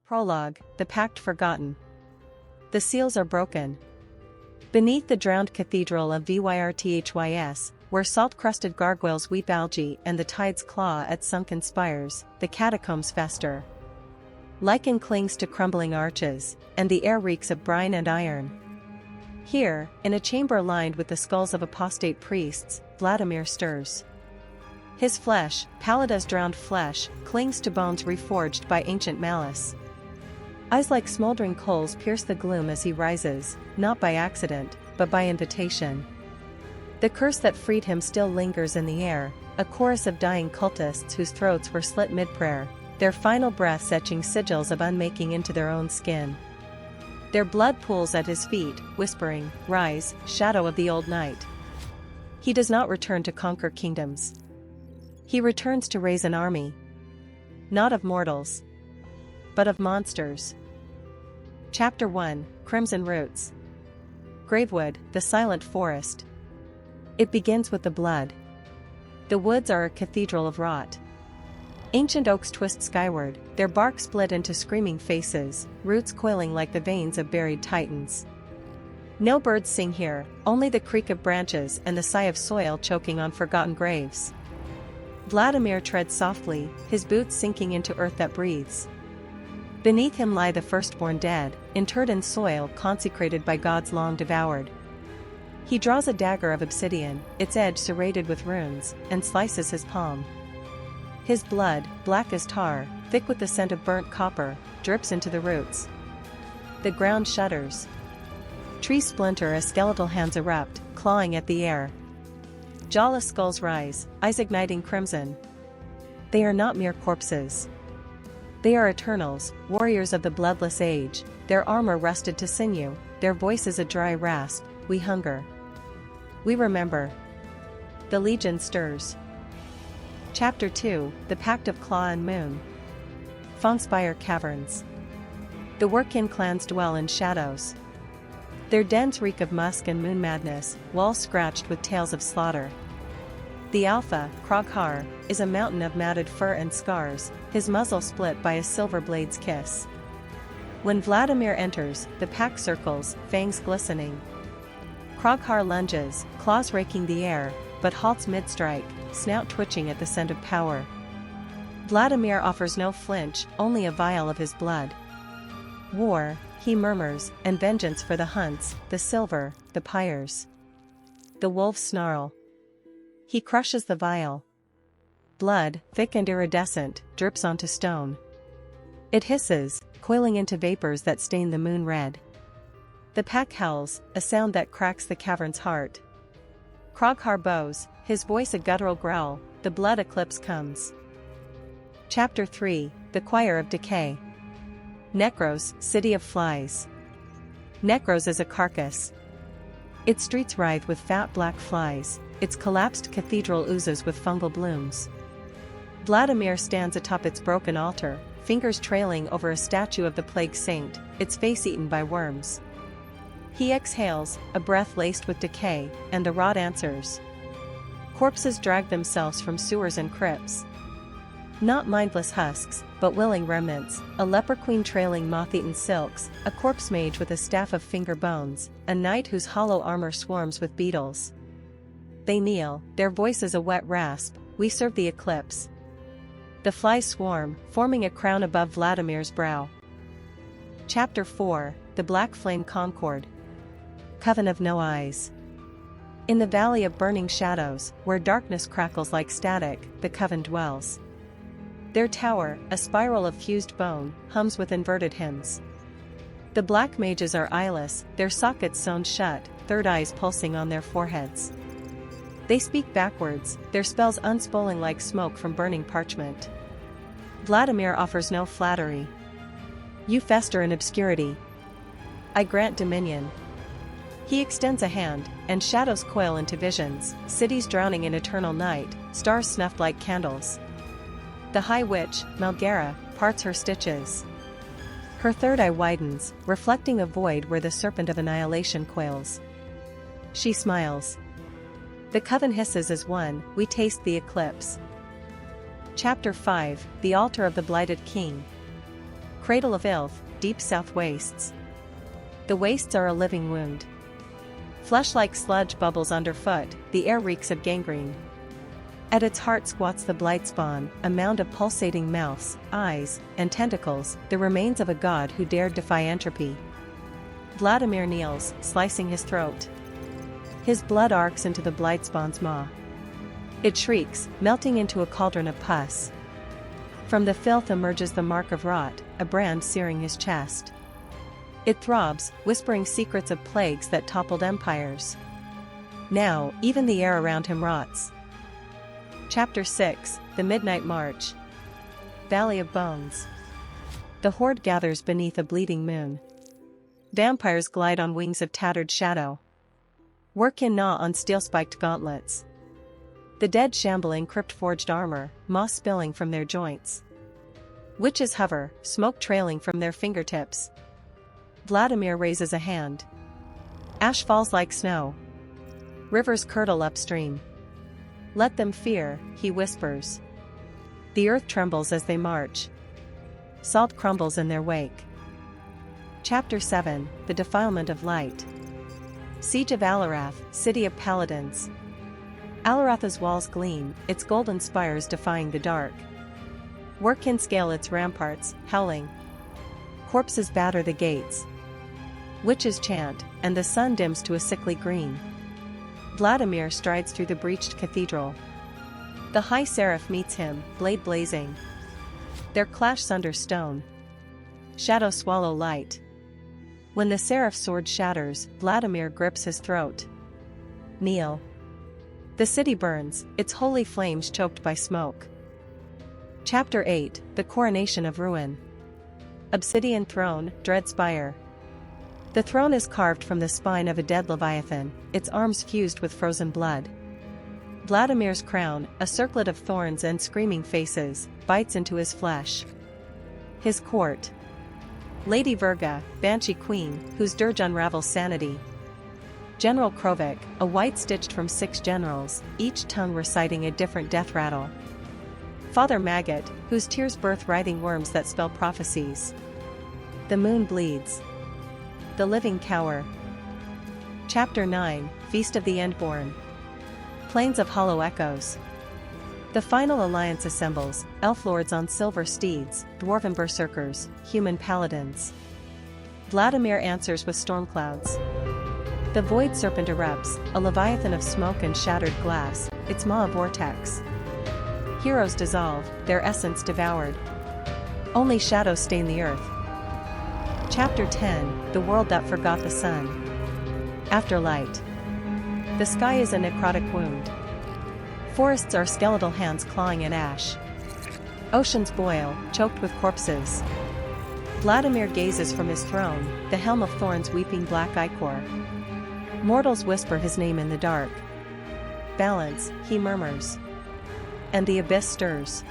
Prologue, the Pact Forgotten. The seals are broken. Beneath the drowned Cathedral of Vyrthys, where salt-crusted gargoyles weep algae and the tides claw at sunken spires, the catacombs fester. Lichen clings to crumbling arches, and the air reeks of brine and iron. Here, in a chamber lined with the skulls of apostate priests, Vladimir stirs. His flesh, pallid as drowned flesh, clings to bones reforged by ancient malice. Eyes like smoldering coals pierce the gloom as he rises, not by accident, but by invitation. The curse that freed him still lingers in the air, a chorus of dying cultists whose throats were slit mid-prayer, their final breaths etching sigils of unmaking into their own skin. Their blood pools at his feet, whispering, "Rise, shadow of the old night." He does not return to conquer kingdoms. He returns to raise an army. Not of mortals, but of monsters. Chapter 1, Crimson Roots. Gravewood, the silent forest. It begins with the blood. The woods are a cathedral of rot. Ancient oaks twist skyward, their bark split into screaming faces, roots coiling like the veins of buried titans. No birds sing here, only the creak of branches and the sigh of soil choking on forgotten graves. Vladimir treads softly, his boots sinking into earth that breathes. Beneath him lie the firstborn dead, interred in soil consecrated by gods long devoured. He draws a dagger of obsidian, its edge serrated with runes, and slices his palm. His blood, black as tar, thick with the scent of burnt copper, drips into the roots. The ground shudders. Trees splinter as skeletal hands erupt, clawing at the air. Jawless skulls rise, eyes igniting crimson. They are not mere corpses. They are eternals, warriors of the bloodless age, their armor rusted to sinew, their voices a dry rasp. We hunger. We remember. The Legion stirs. Chapter 2, the Pact of Claw and Moon. Fongspire Caverns. The Workin clans dwell in shadows. Their dens reek of musk and moon madness, walls scratched with tales of slaughter. The Alpha, Kroghar, is a mountain of matted fur and scars, his muzzle split by a silver blade's kiss. When Vladimir enters, the pack circles, fangs glistening. Kroghar lunges, claws raking the air, but halts mid-strike, snout twitching at the scent of power. Vladimir offers no flinch, only a vial of his blood. War, he murmurs, and vengeance for the hunts, the silver, the pyres. The wolves snarl. He crushes the vial. Blood, thick and iridescent, drips onto stone. It hisses, coiling into vapors that stain the moon red. The pack howls, a sound that cracks the cavern's heart. Kroghar bows, his voice a guttural growl, the blood eclipse comes. Chapter 3, the Choir of Decay. Necros, City of Flies. Necros is a carcass. Its streets writhe with fat black flies, its collapsed cathedral oozes with fungal blooms. Vladimir stands atop its broken altar, fingers trailing over a statue of the plague saint, its face eaten by worms. He exhales, a breath laced with decay, and the rot answers. Corpses drag themselves from sewers and crypts. Not mindless husks, but willing remnants, a leper queen trailing moth-eaten silks, a corpse mage with a staff of finger bones, a knight whose hollow armor swarms with beetles. They kneel, their voices a wet rasp, we serve the eclipse. The flies swarm, forming a crown above Vladimir's brow. Chapter 4, the Black Flame Concord. Coven of No Eyes. In the valley of burning shadows, where darkness crackles like static, the coven dwells. Their tower, a spiral of fused bone, hums with inverted hymns. The black mages are eyeless, their sockets sewn shut, third eyes pulsing on their foreheads. They speak backwards, their spells unspooling like smoke from burning parchment. Vladimir offers no flattery. You fester in obscurity. I grant dominion. He extends a hand, and shadows coil into visions, cities drowning in eternal night, stars snuffed like candles. The High Witch, Melgara, parts her stitches. Her third eye widens, reflecting a void where the Serpent of Annihilation coils. She smiles. The coven hisses as one, we taste the eclipse. Chapter 5, the Altar of the Blighted King. Cradle of Ilth, deep south wastes. The wastes are a living wound. Flesh like sludge bubbles underfoot, the air reeks of gangrene. At its heart squats the Blightspawn, a mound of pulsating mouths, eyes, and tentacles, the remains of a god who dared defy entropy. Vladimir kneels, slicing his throat. His blood arcs into the Blightspawn's maw. It shrieks, melting into a cauldron of pus. From the filth emerges the mark of rot, a brand searing his chest. It throbs, whispering secrets of plagues that toppled empires. Now, even the air around him rots. Chapter 6, The Midnight March. Valley of Bones. The horde gathers beneath a bleeding moon. Vampires glide on wings of tattered shadow. Workin gnaw on steel-spiked gauntlets. The dead shamble in crypt-forged armor, moss spilling from their joints. Witches hover, smoke trailing from their fingertips. Vladimir raises a hand. Ash falls like snow. Rivers curdle upstream. Let them fear, he whispers. The earth trembles as they march. Salt crumbles in their wake. Chapter 7, The Defilement of Light. Siege of Alarath, City of Paladins. Alaratha's walls gleam, its golden spires defying the dark. Workin scale its ramparts, howling. Corpses batter the gates. Witches chant, and the sun dims to a sickly green. Vladimir strides through the breached cathedral. The high seraph meets him, blade blazing. Their clash sunder stone. Shadow swallow light. When the seraph's sword shatters, Vladimir grips his throat. Kneel. The city burns, its holy flames choked by smoke. Chapter 8, The Coronation of Ruin. Obsidian throne, Dreadspire. The throne is carved from the spine of a dead leviathan, its arms fused with frozen blood. Vladimir's crown, a circlet of thorns and screaming faces, bites into his flesh. His court. Lady Virga, Banshee Queen, whose dirge unravels sanity. General Krovik, a white stitched from 6 generals, each tongue reciting a different death rattle. Father Maggot, whose tears birth writhing worms that spell prophecies. The moon bleeds. The living cower. Chapter 9, Feast of the Endborn. Plains of hollow echoes. The final alliance assembles, elf lords on silver steeds, dwarven berserkers, human paladins. Vladimir answers with storm clouds. The void serpent erupts, a leviathan of smoke and shattered glass, its maw a vortex. Heroes dissolve, their essence devoured. Only shadows stain the earth. Chapter 10, The World That Forgot the Sun. Afterlight. The sky is a necrotic wound. Forests are skeletal hands clawing at ash. Oceans boil, choked with corpses. Vladimir gazes from his throne, the helm of thorns weeping black ichor. Mortals whisper his name in the dark. Balance, he murmurs. And the abyss stirs.